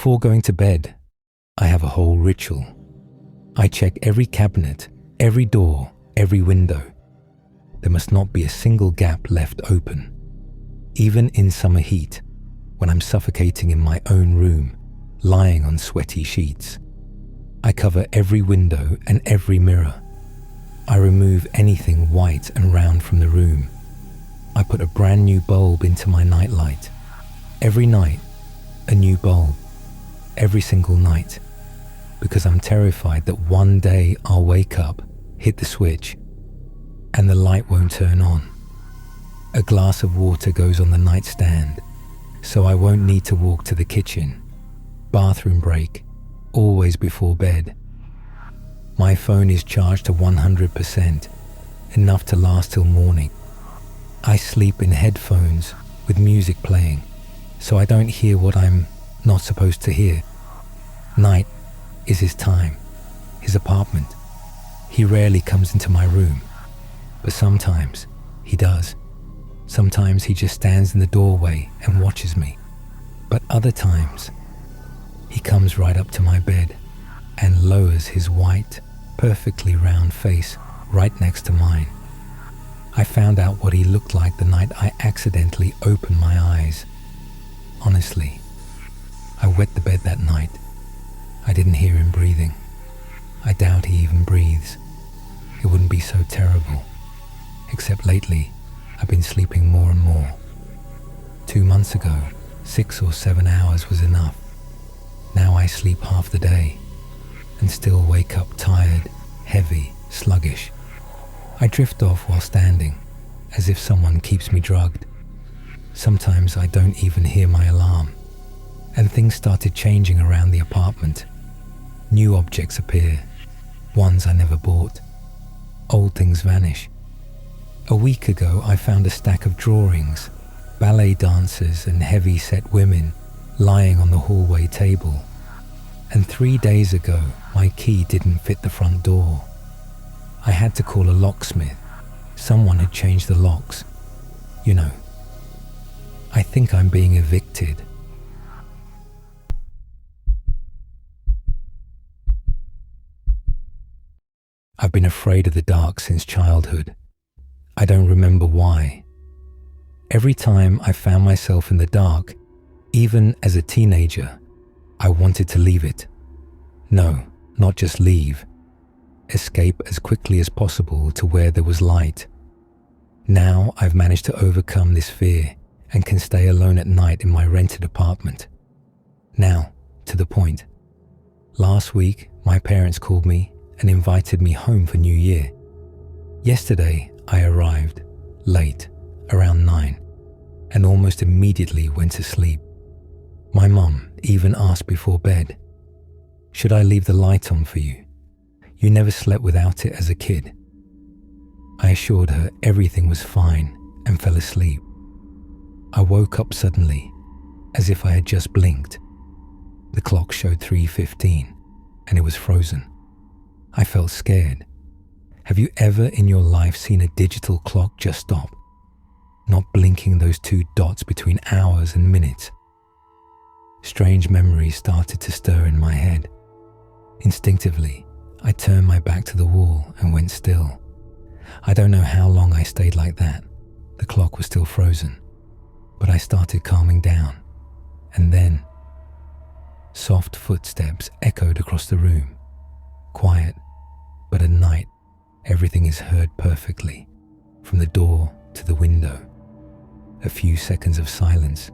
Before going to bed, I have a whole ritual. I check every cabinet, every door, every window. There must not be a single gap left open. Even in summer heat, when I'm suffocating in my own room, lying on sweaty sheets, I cover every window and every mirror. I remove anything white and round from the room. I put a brand new bulb into my nightlight. Every night, a new bulb. Every single night. Because I'm terrified that one day I'll wake up, hit the switch, and the light won't turn on. A glass of water goes on the nightstand, so I won't need to walk to the kitchen. Bathroom break, always before bed. My phone is charged to 100%, enough to last till morning. I sleep in headphones with music playing, so I don't hear what I'm not supposed to hear. Night is his time, his apartment. He rarely comes into my room, but sometimes he does. Sometimes he just stands in the doorway and watches me. But other times, he comes right up to my bed and lowers his white, perfectly round face right next to mine. I found out what he looked like the night I accidentally opened my eyes. Honestly, I wet the bed that night. I didn't hear him breathing. I doubt he even breathes. It wouldn't be so terrible. Except lately, I've been sleeping more and more. 2 months ago, 6 or 7 hours was enough. Now I sleep half the day and still wake up tired, heavy, sluggish. I drift off while standing, as if someone keeps me drugged. Sometimes I don't even hear my alarm, and things started changing around the apartment. New objects appear, ones I never bought. Old things vanish. A week ago, I found a stack of drawings, ballet dancers and heavy-set women lying on the hallway table. And 3 days ago, my key didn't fit the front door. I had to call a locksmith. Someone had changed the locks. You know, I think I'm being evicted. I've been afraid of the dark since childhood. I don't remember why. Every time I found myself in the dark, even as a teenager, I wanted to leave it. No, not just leave. Escape as quickly as possible to where there was light. Now I've managed to overcome this fear and can stay alone at night in my rented apartment. Now, to the point. Last week, my parents called me and invited me home for New Year. Yesterday, I arrived, late, around 9, and almost immediately went to sleep. My mum even asked before bed, "Should I leave the light on for you? You never slept without it as a kid." I assured her everything was fine and fell asleep. I woke up suddenly, as if I had just blinked. The clock showed 3:15, and it was frozen. I felt scared. Have you ever in your life seen a digital clock just stop, not blinking those 2 dots between hours and minutes? Strange memories started to stir in my head. Instinctively, I turned my back to the wall and went still. I don't know how long I stayed like that. The clock was still frozen, but I started calming down, and then soft footsteps echoed across the room. Quiet, but at night, everything is heard perfectly, from the door to the window. A few seconds of silence,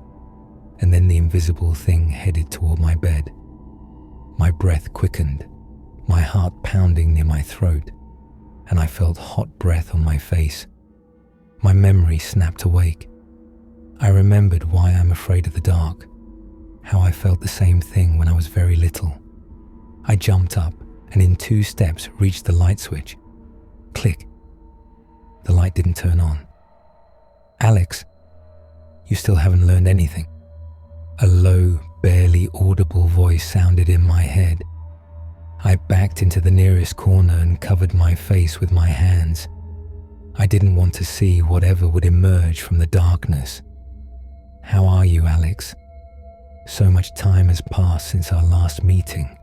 and then the invisible thing headed toward my bed. My breath quickened, my heart pounding near my throat, and I felt hot breath on my face. My memory snapped awake. I remembered why I'm afraid of the dark, how I felt the same thing when I was very little. I jumped up and in 2 steps reached the light switch. Click. The light didn't turn on. "Alex, you still haven't learned anything." A low, barely audible voice sounded in my head. I backed into the nearest corner and covered my face with my hands. I didn't want to see whatever would emerge from the darkness. "How are you, Alex?" So much time has passed since our last meeting.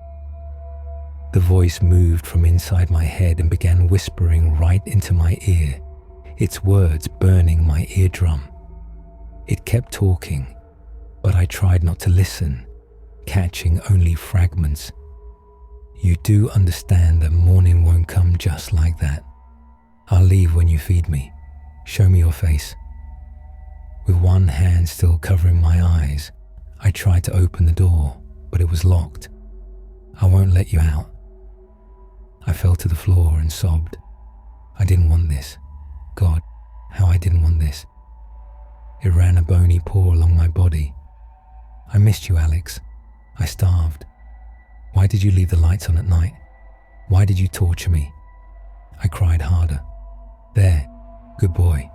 The voice moved from inside my head and began whispering right into my ear, its words burning my eardrum. It kept talking, but I tried not to listen, catching only fragments. You do understand that morning won't come just like that. I'll leave when you feed me. Show me your face. With one hand still covering my eyes, I tried to open the door, but it was locked. I won't let you out. I fell to the floor and sobbed. I didn't want this. God, how I didn't want this. It ran a bony paw along my body. I missed you, Alex. I starved. Why did you leave the lights on at night? Why did you torture me? I cried harder. There, good boy.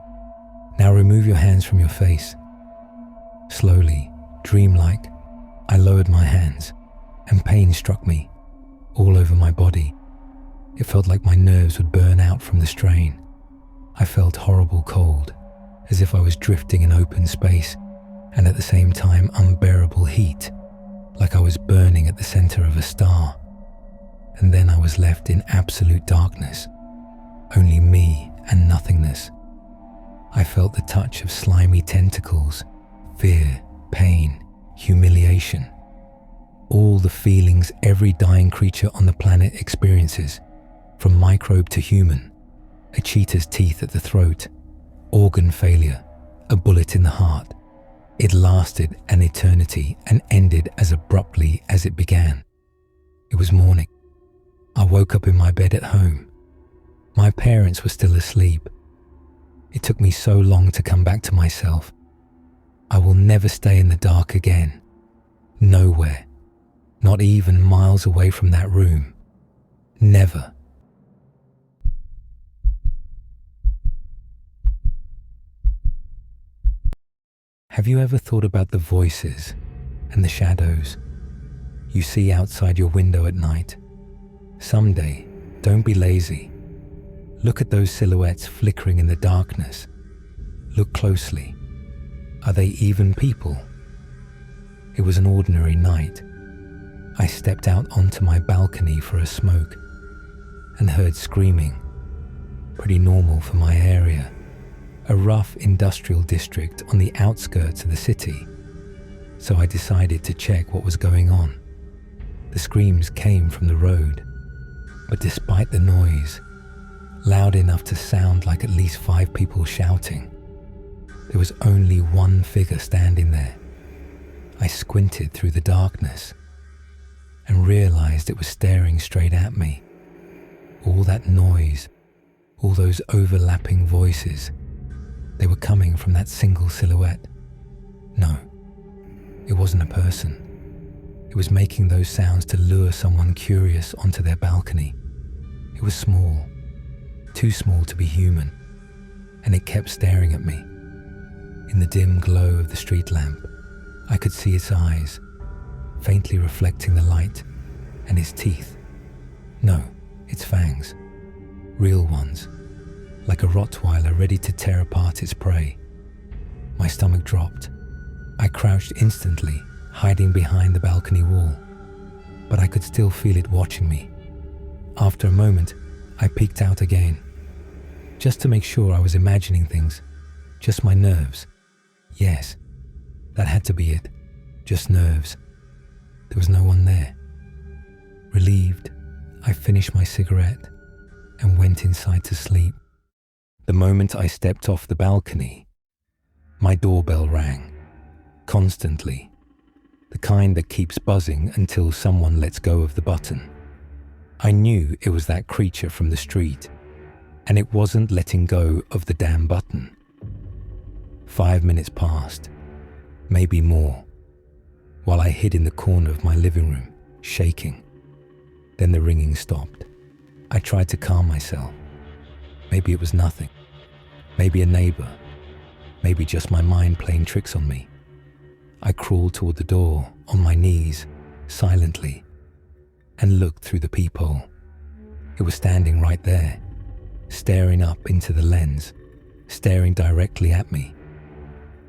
Now remove your hands from your face. Slowly, dreamlike, I lowered my hands, and pain struck me, all over my body. It felt like my nerves would burn out from the strain. I felt horrible cold, as if I was drifting in open space, and at the same time unbearable heat, like I was burning at the center of a star. And then I was left in absolute darkness, only me and nothingness. I felt the touch of slimy tentacles, fear, pain, humiliation, all the feelings every dying creature on the planet experiences, from microbe to human, a cheetah's teeth at the throat, organ failure, a bullet in the heart. It lasted an eternity and ended as abruptly as it began. It was morning. I woke up in my bed at home. My parents were still asleep. It took me so long to come back to myself. I will never stay in the dark again. Nowhere. Not even miles away from that room. Never. Have you ever thought about the voices and the shadows you see outside your window at night? Someday, don't be lazy. Look at those silhouettes flickering in the darkness. Look closely. Are they even people? It was an ordinary night. I stepped out onto my balcony for a smoke and heard screaming. Pretty normal for my area. A rough industrial district on the outskirts of the city. So I decided to check what was going on. The screams came from the road, but despite the noise, loud enough to sound like at least 5 people shouting, there was only one figure standing there. I squinted through the darkness and realized it was staring straight at me. All that noise, all those overlapping voices, they were coming from that single silhouette. No, it wasn't a person. It was making those sounds to lure someone curious onto their balcony. It was small, too small to be human, and it kept staring at me. In the dim glow of the street lamp, I could see its eyes, faintly reflecting the light, and its teeth. No, its fangs. Real ones. Like a Rottweiler ready to tear apart its prey. My stomach dropped. I crouched instantly, hiding behind the balcony wall, but I could still feel it watching me. After a moment, I peeked out again, just to make sure I was imagining things, just my nerves. Yes, that had to be it, just nerves. There was no one there. Relieved, I finished my cigarette and went inside to sleep. The moment I stepped off the balcony, my doorbell rang, constantly, the kind that keeps buzzing until someone lets go of the button. I knew it was that creature from the street, and it wasn't letting go of the damn button. 5 minutes passed, maybe more, while I hid in the corner of my living room, shaking. Then the ringing stopped. I tried to calm myself. Maybe it was nothing. Maybe a neighbor. Maybe just my mind playing tricks on me. I crawled toward the door, on my knees, silently, and looked through the peephole. It was standing right there, staring up into the lens, staring directly at me.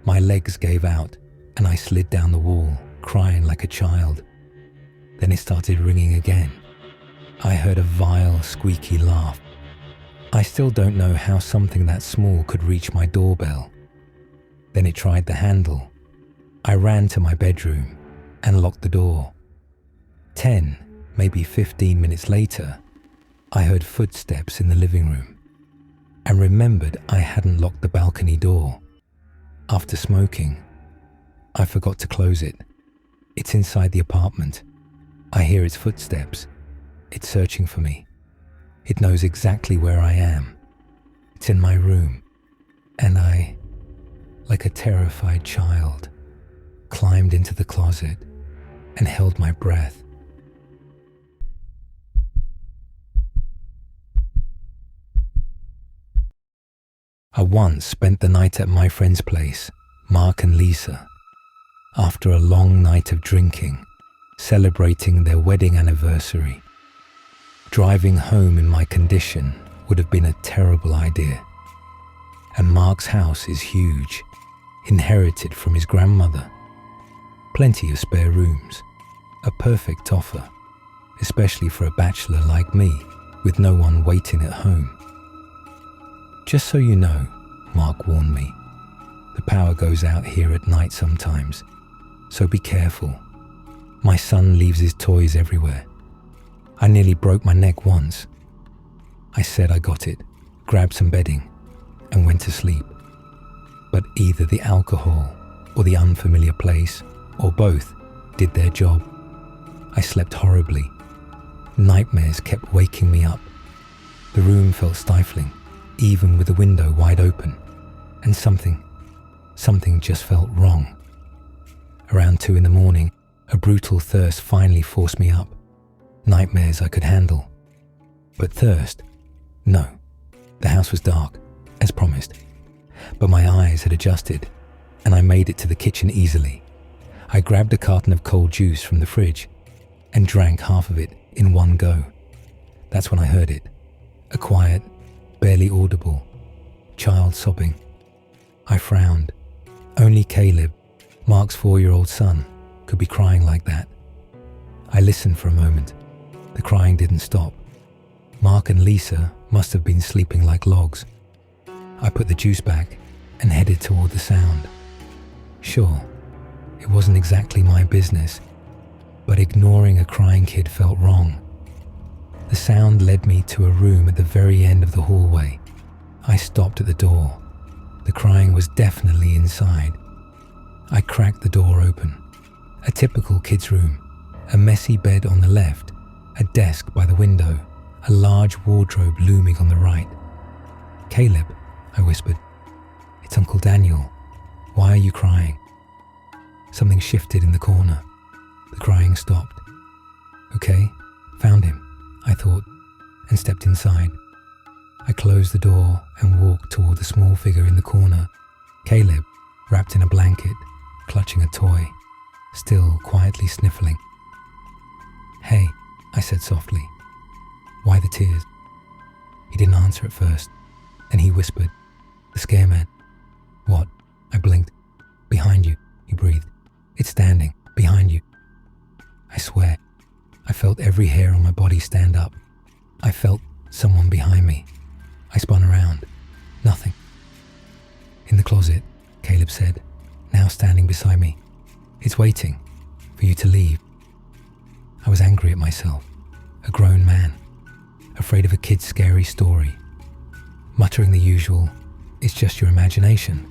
My legs gave out, and I slid down the wall, crying like a child. Then it started ringing again. I heard a vile, squeaky laugh. I still don't know how something that small could reach my doorbell. Then it tried the handle. I ran to my bedroom and locked the door. 10, maybe 15 minutes later, I heard footsteps in the living room and remembered I hadn't locked the balcony door. After smoking, I forgot to close it. It's inside the apartment. I hear its footsteps. It's searching for me. It knows exactly where I am. It's in my room. And I, like a terrified child, climbed into the closet and held my breath. I once spent the night at my friend's place, Mark and Lisa, after a long night of drinking, celebrating their wedding anniversary. Driving home in my condition would have been a terrible idea. And Mark's house is huge, inherited from his grandmother. Plenty of spare rooms, a perfect offer, especially for a bachelor like me with no one waiting at home. Just so you know, Mark warned me, the power goes out here at night sometimes, so be careful. My son leaves his toys everywhere. I nearly broke my neck once. I said I got it, grabbed some bedding, and went to sleep. But either the alcohol or the unfamiliar place, or both, did their job. I slept horribly. Nightmares kept waking me up. The room felt stifling, even with the window wide open, and something just felt wrong. Around 2 a.m, a brutal thirst finally forced me up. Nightmares I could handle. But thirst? No. The house was dark, as promised. But my eyes had adjusted, and I made it to the kitchen easily. I grabbed a carton of cold juice from the fridge and drank half of it in one go. That's when I heard it. A quiet, barely audible child sobbing. I frowned. Only Caleb, Mark's 4-year-old son, could be crying like that. I listened for a moment. The crying didn't stop. Mark and Lisa must have been sleeping like logs. I put the juice back and headed toward the sound. Sure, it wasn't exactly my business, but ignoring a crying kid felt wrong. The sound led me to a room at the very end of the hallway. I stopped at the door. The crying was definitely inside. I cracked the door open. A typical kid's room. A messy bed on the left, a desk by the window, a large wardrobe looming on the right. "Caleb," I whispered. "It's Uncle Daniel. Why are you crying?" Something shifted in the corner. The crying stopped. Okay, found him, I thought, and stepped inside. I closed the door and walked toward the small figure in the corner. Caleb, wrapped in a blanket, clutching a toy, still quietly sniffling. "Hey," I said softly. "Why the tears?" He didn't answer at first. Then he whispered, "The scare man." "What?" I blinked. "Behind you," he breathed. "It's standing, behind you." I swear, I felt every hair on my body stand up. I felt someone behind me. I spun around. Nothing. "In the closet," Caleb said, now standing beside me. "It's waiting for you to leave." I was angry at myself, a grown man, afraid of a kid's scary story. Muttering the usual, "It's just your imagination,"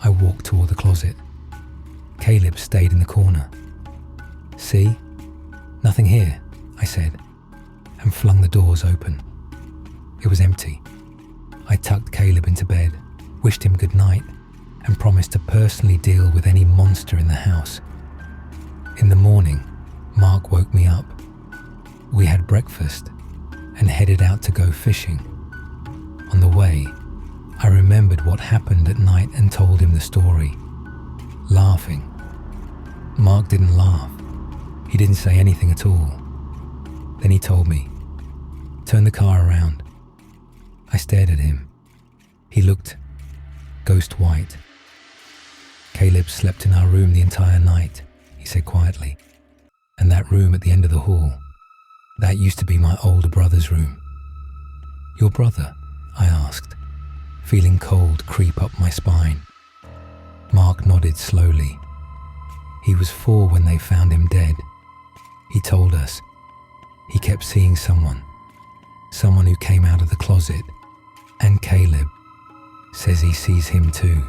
I walked toward the closet. Caleb stayed in the corner. "See? Nothing here," I said, and flung the doors open. It was empty. I tucked Caleb into bed, wished him good night, and promised to personally deal with any monster in the house. In the morning, Mark woke me up. We had breakfast and headed out to go fishing. On the way, I remembered what happened at night and told him the story, laughing. Mark didn't laugh. He didn't say anything at all. Then he told me, "Turn the car around." I stared at him. He looked ghost white. "Caleb slept in our room the entire night," he said quietly. "And that room at the end of the hall, that used to be my older brother's room." "Your brother?" I asked, feeling cold creep up my spine. Mark nodded slowly. "He was 4 when they found him dead. He told us he kept seeing someone who came out of the closet, and Caleb says he sees him too."